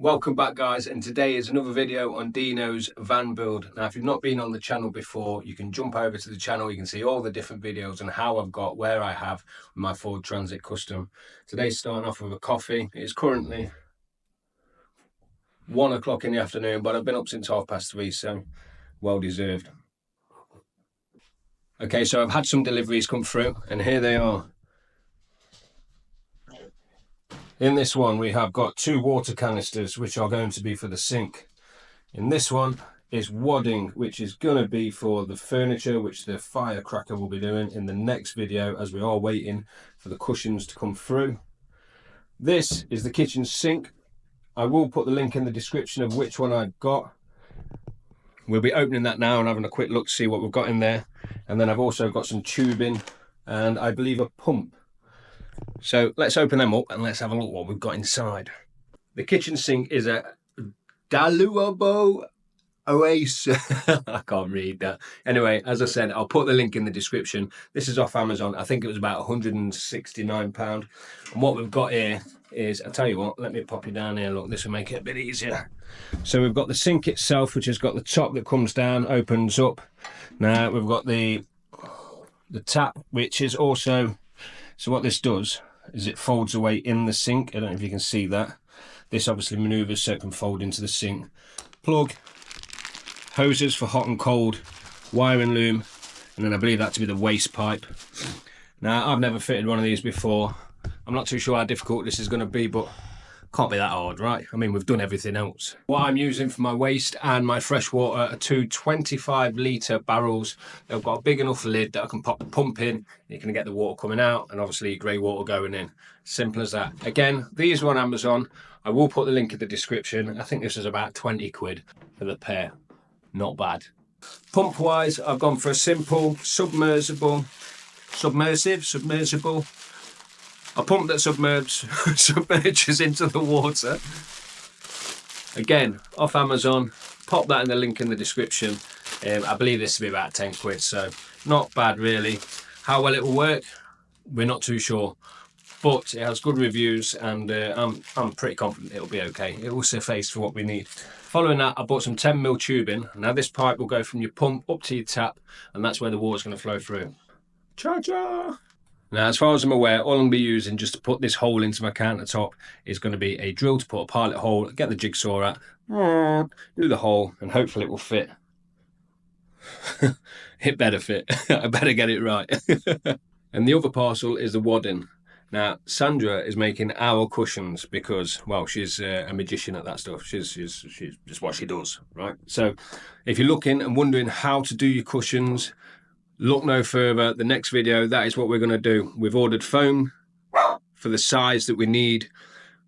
Welcome back, guys, and today is another video on Dino's van build. Now, if you've not been on the channel before, you can jump over to the channel. You can see all the different videos and how I've got where I have my Ford Transit Custom. Today's starting off with a coffee. It's currently 1 o'clock in the afternoon, but I've been up since 3:30, so well deserved. Okay, so I've had some deliveries come through, and here they are. In this one, we have got 2 water canisters, which are going to be for the sink. In this one is wadding, which is going to be for the furniture, which the firecracker will be doing in the next video as we are waiting for the cushions to come through. This is the kitchen sink. I will put the link in the description of which one I've got. We'll be opening that now and having a quick look to see what we've got in there. And then I've also got some tubing and I believe a pump. So let's open them up and let's have a look what we've got inside. The kitchen sink is a Daluabo Oasis. I can't read that. Anyway, as I said, I'll put the link in the description. This is off Amazon. I think it was about £169. And what we've got here is, I'll tell you what, let me pop you down here. Look, this will make it a bit easier. So we've got the sink itself, which has got the top that comes down, opens up. Now we've got the tap, which is also, so what this does is it folds away in the sink. I don't know if you can see that. This obviously maneuvers so it can fold into the sink. Plug, hoses for hot and cold, wiring loom, and then I believe that to be the waste pipe. Now, I've never fitted one of these before. I'm not too sure how difficult this is going to be, but can't be that hard, right? I mean, we've done everything else. What I'm using for my waste and my fresh water are 2 25-litre barrels. They've got a big enough lid that I can pop the pump in. You can get the water coming out and obviously grey water going in. Simple as that. Again, these are on Amazon. I will put the link in the description. I think this is about 20 quid for the pair. Not bad. Pump wise, I've gone for a simple submersible, a pump that submerges into the water. Again, off Amazon. Pop that in the link in the description. I believe this will be about 10 quid, so not bad really. How well it will work, we're not too sure, but it has good reviews and I'm pretty confident it'll be okay. It will suffice for what we need. Following that, I bought some 10mm tubing. Now this pipe will go from your pump up to your tap, and that's where the water's going to flow through. Cha-cha! Now, as far as I'm aware, all I'm going to be using just to put this hole into my countertop is going to be a drill to put a pilot hole, get the jigsaw out, do the hole, and hopefully it will fit. It better fit. I better get it right. And the other parcel is the wadding. Now, Sandra is making our cushions because, well, she's a magician at that stuff. She's just what she does, right? So if you're looking and wondering how to do your cushions, look no further. The next video, that is what we're going to do. We've ordered foam for the size that we need.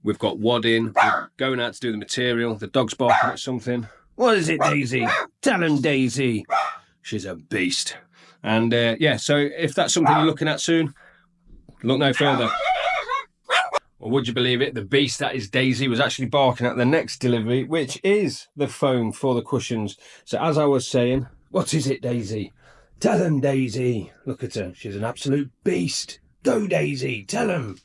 We've got wadding. We're going out to do the material. The dog's barking at something. What is it, Daisy? Tell him, Daisy. She's a beast. And yeah, so if that's something you're looking at soon, look no further. Or would you believe it? The beast that is Daisy was actually barking at the next delivery, which is the foam for the cushions. So as I was saying, what is it, Daisy? Tell him, Daisy. Look at her. She's an absolute beast. Go, Daisy. Tell him.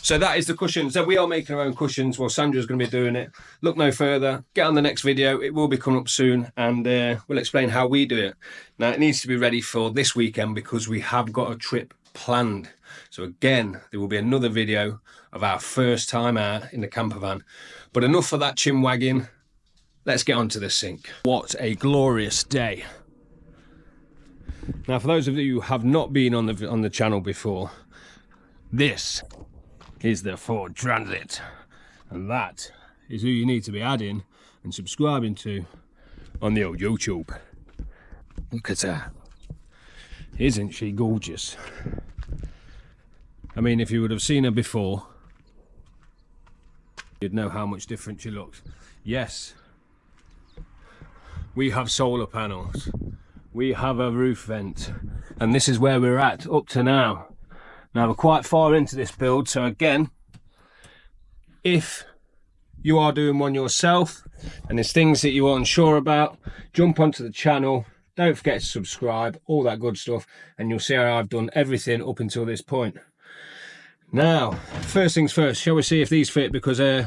So that is the cushions. So we are making our own cushions. Well, Sandra's going to be doing it. Look no further. Get on the next video. It will be coming up soon, and we'll explain how we do it. Now, it needs to be ready for this weekend because we have got a trip planned. So again, there will be another video of our first time out in the camper van. But enough for that chin wagging. Let's get onto the sink. What a glorious day. Now, for those of you who have not been on the channel before, this is the Ford Transit, and that is who you need to be adding and subscribing to on the old YouTube. Look at her. Isn't she gorgeous? I mean, if you would have seen her before, you'd know how much different she looks. Yes, we have solar panels, we have a roof vent, and this is where we're at up to now. Now, we're quite far into this build, so again, if you are doing one yourself and there's things that you're unsure about, jump onto the channel. Don't forget to subscribe, all that good stuff, and you'll see how I've done everything up until this point. Now, first things first, shall we see if these fit? Because I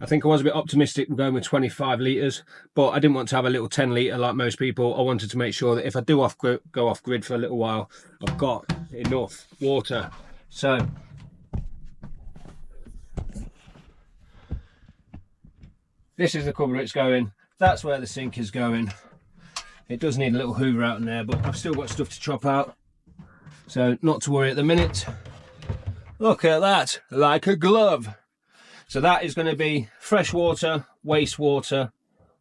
think I was a bit optimistic going with 25 litres, but I didn't want to have a little 10 litre like most people. I wanted to make sure that if I do go off grid for a little while, I've got enough water. So this is the cupboard it's going. That's where the sink is going. It does need a little hoover out in there, but I've still got stuff to chop out. So not to worry at the minute. Look at that, like a glove. So that is going to be fresh water, wastewater,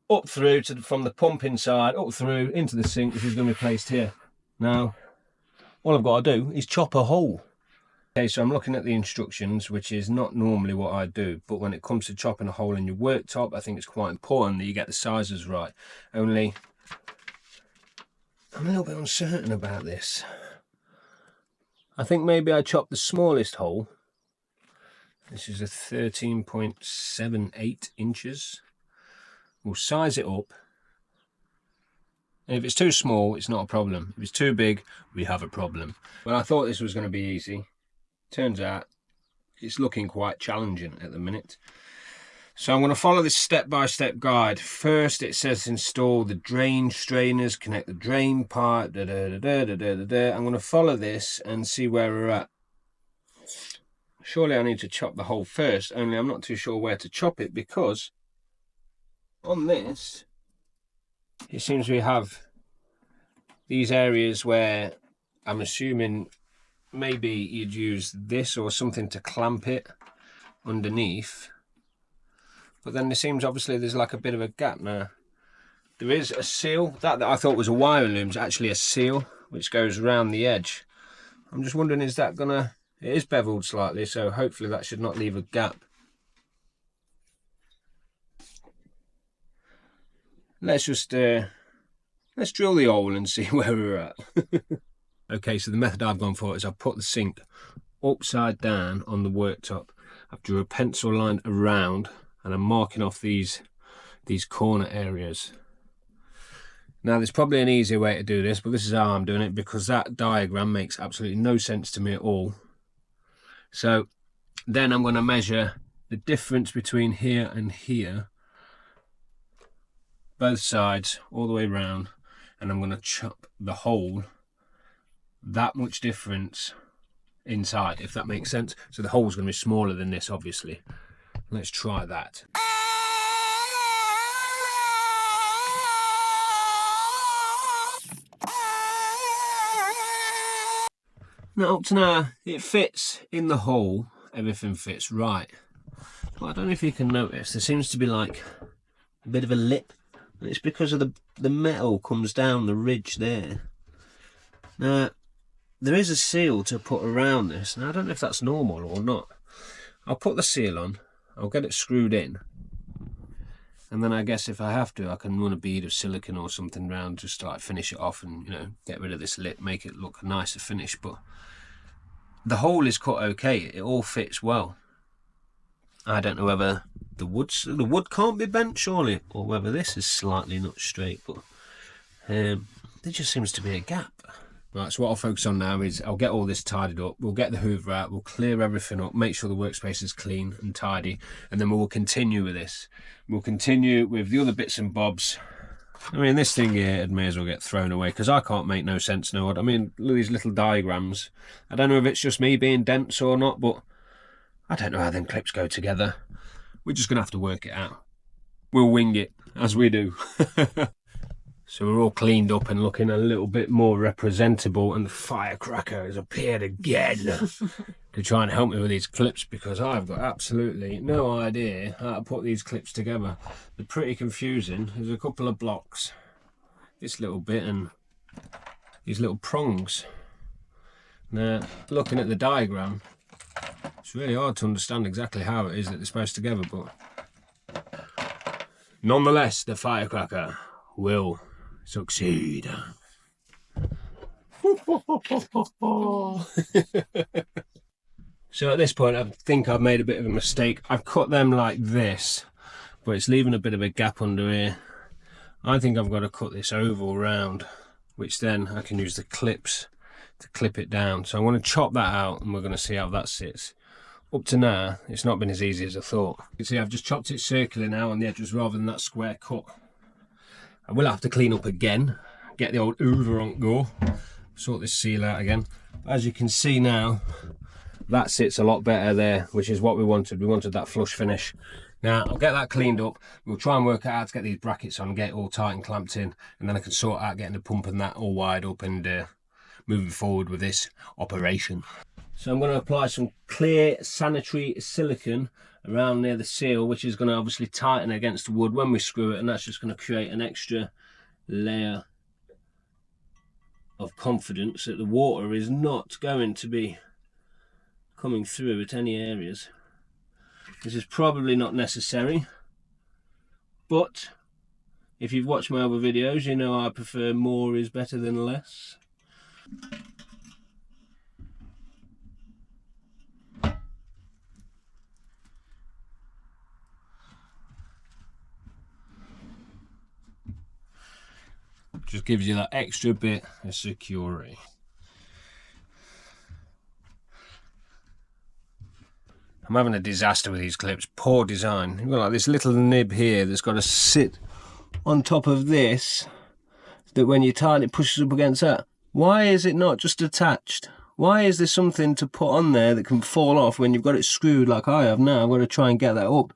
up through to from the pump inside, up through into the sink, which is going to be placed here. Now, all I've got to do is chop a hole. Okay, so I'm looking at the instructions, which is not normally what I do, but when it comes to chopping a hole in your worktop, I think it's quite important that you get the sizes right. Only, I'm a little bit uncertain about this. I think maybe I chopped the smallest hole. This is a 13.78 inches. We'll size it up. And if it's too small, it's not a problem. If it's too big, we have a problem. Well, I thought this was going to be easy. Turns out it's looking quite challenging at the minute. So I'm going to follow this step-by-step guide. First, it says install the drain strainers, connect the drain pipe, I'm going to follow this and see where we're at. Surely I need to chop the hole first, only I'm not too sure where to chop it, because on this, it seems we have these areas where I'm assuming maybe you'd use this or something to clamp it underneath. But then there seems, obviously, there's like a bit of a gap now. There is a seal. That I thought was a wire loom is actually a seal, which goes around the edge. I'm just wondering, is that gonna... It is beveled slightly, so hopefully that should not leave a gap. Let's just... let's drill the hole and see where we're at. Okay, so the method I've gone for is I've put the sink upside down on the worktop. I've drew a pencil line around, and I'm marking off these corner areas. Now, there's probably an easier way to do this, but this is how I'm doing it, because that diagram makes absolutely no sense to me at all. So then I'm going to measure the difference between here and here, both sides, all the way around, and I'm going to chop the hole that much difference inside, if that makes sense. So the hole's going to be smaller than this, obviously. Let's try that. Now, up to now, it fits in the hole. Everything fits right. But I don't know if you can notice, there seems to be like a bit of a lip. And it's because of the metal comes down the ridge there. Now, there is a seal to put around this, and I don't know if that's normal or not. I'll put the seal on, I'll get it screwed in, and then I guess if I have to, I can run a bead of silicone or something round just to like finish it off and, you know, get rid of this lip, make it look a nicer finish. But the hole is cut okay, it all fits well. I don't know whether the wood can't be bent, surely, or whether this is slightly not straight, but there just seems to be a gap. Right, so what I'll focus on now is I'll get all this tidied up, we'll get the hoover out, we'll clear everything up, make sure the workspace is clean and tidy, and then we'll continue with this. We'll continue with the other bits and bobs. I mean, this thing here, it may as well get thrown away, because I can't make no sense now. I mean, look at these little diagrams. I don't know if it's just me being dense or not, but I don't know how them clips go together. We're just going to have to work it out. We'll wing it, as we do. So we're all cleaned up and looking a little bit more representable, and the firecracker has appeared again to try and help me with these clips, because I've got absolutely no idea how to put these clips together. They're pretty confusing. There's a couple of blocks, this little bit, and these little prongs. Now, looking at the diagram, it's really hard to understand exactly how it is that they're supposed to together, but nonetheless, the firecracker will succeed. So at this point, I think I've made a bit of a mistake. I've cut them like this, but it's leaving a bit of a gap under here. I think I've got to cut this oval round, which then I can use the clips to clip it down. So I'm going to chop that out, and we're going to see how that sits. up to now, it's not been as easy as I thought. You can see I've just chopped it circular now on the edges rather than that square cut. I will have to clean up again, get the old Hoover on go, sort this seal out again. As you can see now, that sits a lot better there, which is what we wanted. We wanted that flush finish. Now, I'll get that cleaned up. We'll try and work out how to get these brackets on, get it all tight and clamped in, and then I can sort out getting the pump and that all wired up and moving forward with this operation. So I'm going to apply some clear sanitary silicone around near the seal, which is going to obviously tighten against the wood when we screw it, and that's just going to create an extra layer of confidence that the water is not going to be coming through at any areas. This is probably not necessary, but if you've watched my other videos, you know I prefer more is better than less. Just gives you that extra bit of security. I'm having a disaster with these clips. Poor design. You've got like this little nib here that's got to sit on top of this, that when you tighten it pushes up against that. Why is it not just attached? Why is there something to put on there that can fall off when you've got it screwed like I have now? I've got to try and get that up.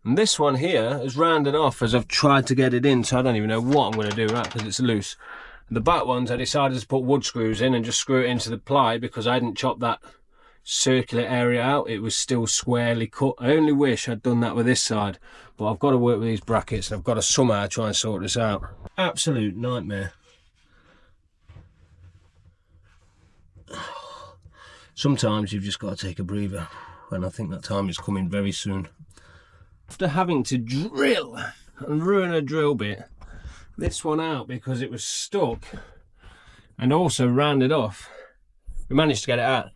And this one here is rounded off as I've tried to get it in, so I don't even know what I'm going to do, right, because it's loose. And the back ones I decided to put wood screws in and just screw it into the ply because I hadn't chopped that circular area out. It was still squarely cut. I only wish I'd done that with this side, but I've got to work with these brackets and I've got to somehow try and sort this out. Absolute nightmare. Sometimes you've just got to take a breather, and I think that time is coming very soon. After having to drill and ruin a drill bit this one out because it was stuck and also rounded off, we managed to get it out.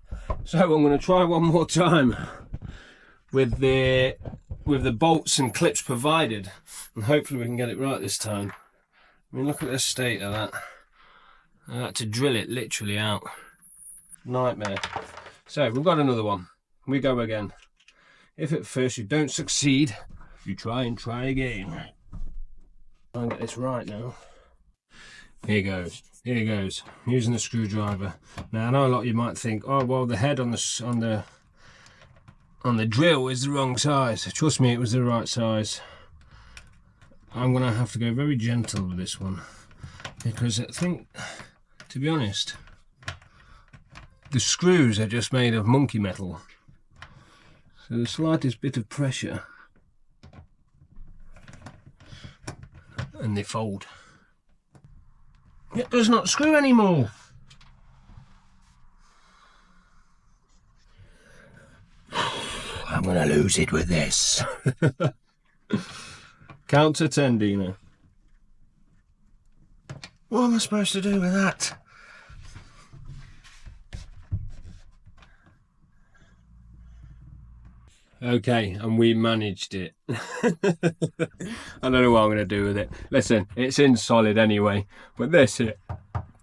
So I'm going to try one more time with the bolts and clips provided, and hopefully we can get it right this time. I mean, look at the state of that. I had to drill it literally out. Nightmare. So we've got another one. We go again. If at first you don't succeed, you try and try again. Try and get this right now. Here goes. Here he goes. I'm using the screwdriver. Now I know a lot of you might think, oh well, the head on the drill is the wrong size. Trust me, it was the right size. I'm gonna have to go very gentle with this one because I think, to be honest, the screws are just made of monkey metal. So the slightest bit of pressure and they fold. It does not screw anymore. I'm going to lose it with this. Count to 10, Dina. What am I supposed to do with that? Okay, and we managed it. I don't know what I'm going to do with it. Listen, it's in solid anyway, but this here,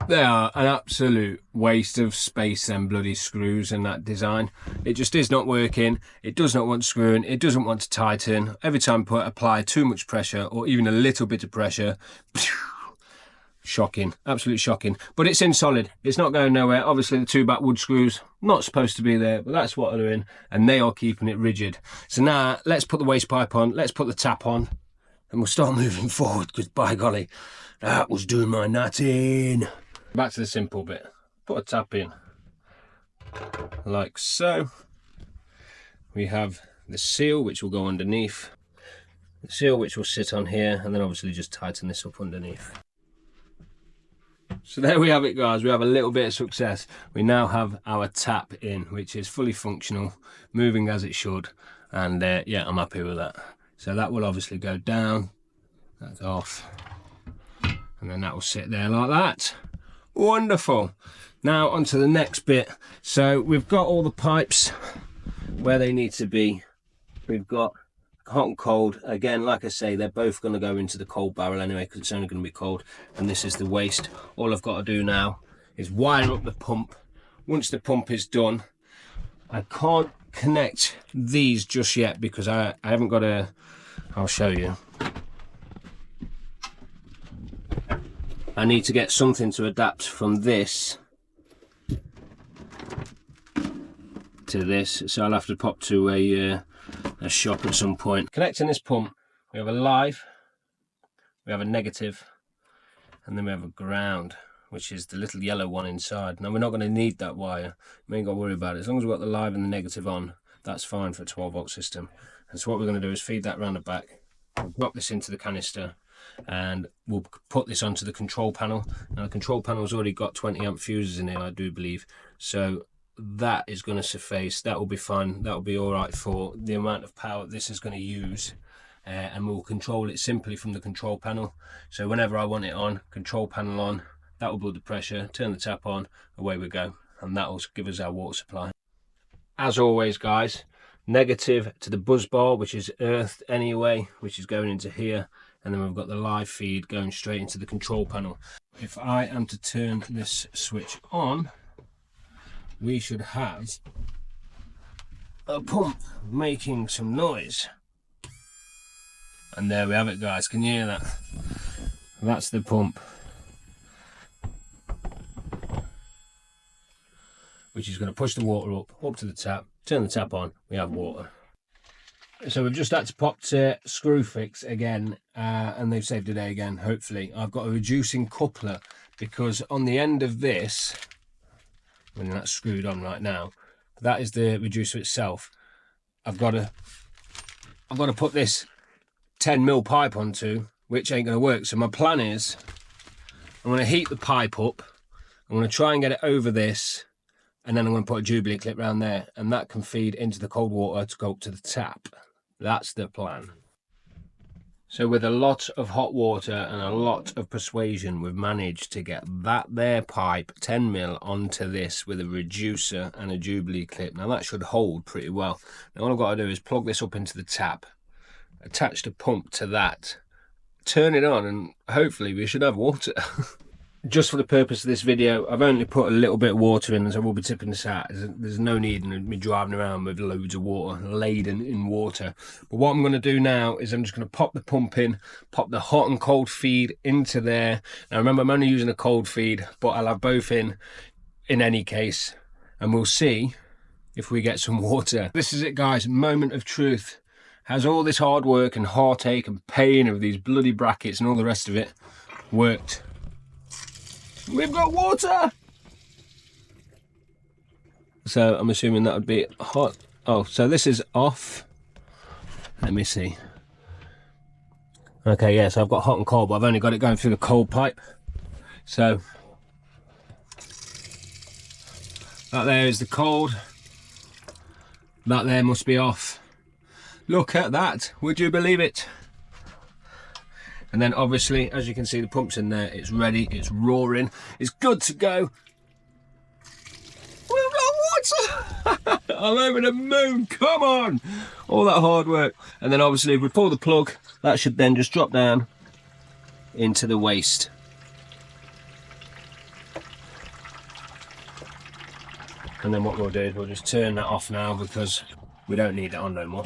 they are an absolute waste of space, them bloody screws and that design. It just is not working. It does not want screwing. It doesn't want to tighten. Every time I apply too much pressure or even a little bit of pressure, shocking, absolutely shocking. But it's in solid, it's not going nowhere. Obviously the two back wood screws not supposed to be there, but that's what they're in, and they are keeping it rigid. So now let's put the waste pipe on, let's put the tap on, and we'll start moving forward, because by golly, that was doing my nutting. Back to the simple bit. Put a tap in like so. We have the seal which will go underneath, the seal which will sit on here, and then obviously just tighten this up underneath. So there we have it, guys. We have a little bit of success. We now have our tap in, which is fully functional, moving as it should, and yeah, I'm happy with that. So that will obviously go down, that's off, and then that will sit there like that. Wonderful. Now onto the next bit. So we've got all the pipes where they need to be. We've got hot and cold. Again, like I say, they're both going to go into the cold barrel anyway because it's only going to be cold, and this is the waste. All I've got to do now is wire up the pump. Once the pump is done, I can't connect these just yet because I haven't got a, I'll show you. I need to get something to adapt from this to this, so I'll have to pop to a shop at some point. Connecting this pump, we have a live, we have a negative, and then we have a ground, which is the little yellow one inside. Now we're not going to need that wire, we ain't got to worry about it. As long as we've got the live and the negative on, that's fine for a 12 volt system. And so what we're going to do is feed that round the back, we'll drop this into the canister, and we'll put this onto the control panel. Now the control panel's already got 20 amp fuses in here, I do believe, so that is going to suffice. That will be fine, that will be all right for the amount of power this is going to use. And we'll control it simply from the control panel. So whenever I want it on, control panel on, that will build the pressure, turn the tap on, away we go, and that will give us our water supply. As always guys, negative to the buzz bar, which is earthed anyway, which is going into here, and then we've got the live feed going straight into the control panel. If I am to turn this switch on, we should have a pump making some noise. And there we have it guys, can you hear that? That's the pump, which is going to push the water up to the tap, turn the tap on, we have water. So we've just had to pop to Screwfix again, and they've saved the day again, hopefully. I've got a reducing coupler because on the end of this, when that's screwed on right now, that is the reducer itself. I've got to put this 10mm pipe onto, which ain't going to work. So my plan is I'm going to heat the pipe up, I'm going to try and get it over this, and then I'm going to put a Jubilee clip around there, and that can feed into the cold water to go up to the tap. That's the plan. So with a lot of hot water and a lot of persuasion, we've managed to get that there pipe 10mm onto this with a reducer and a Jubilee clip. Now that should hold pretty well. Now all I've got to do is plug this up into the tap, attach the pump to that, turn it on, and hopefully we should have water. Just for the purpose of this video, I've only put a little bit of water in, so we'll be tipping this out. There's no need in me driving around with loads of water, laden in water. But what I'm going to do now is I'm just going to pop the pump in, pop the hot and cold feed into there. Now remember, I'm only using a cold feed, but I'll have both in any case, and we'll see if we get some water. This is it guys, moment of truth. Has all this hard work and heartache and pain of these bloody brackets and all the rest of it worked? We've got water! So I'm assuming that would be hot. Oh, so this is off. Let me see. Okay, yeah, so I've got hot and cold, but I've only got it going through the cold pipe. So that there is the cold. That there must be off. Look at that, would you believe it? And then obviously, as you can see, the pump's in there, it's ready, it's roaring, it's good to go. We've got water! I'm over the moon, come on! All that hard work. And then obviously, if we pull the plug, that should then just drop down into the waste. And then what we'll do is we'll just turn that off now because we don't need it on no more.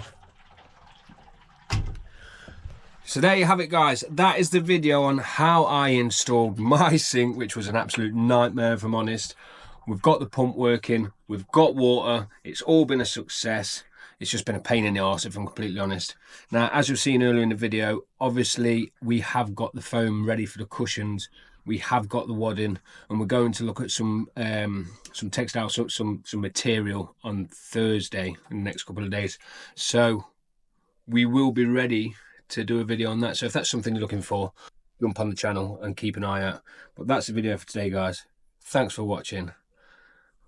So there you have it guys, that is the video on how I installed my sink, which was an absolute nightmare if I'm honest. We've got the pump working, we've got water, it's all been a success. It's just been a pain in the arse if I'm completely honest. Now as you've seen earlier in the video, obviously we have got the foam ready for the cushions, we have got the wadding, and we're going to look at some textile, some material on Thursday in the next couple of days. So we will be ready to do a video on that. So if that's something you're looking for, jump on the channel and keep an eye out. But that's the video for today guys. Thanks for watching.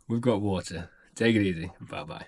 We've got water. Take it easy. Bye bye.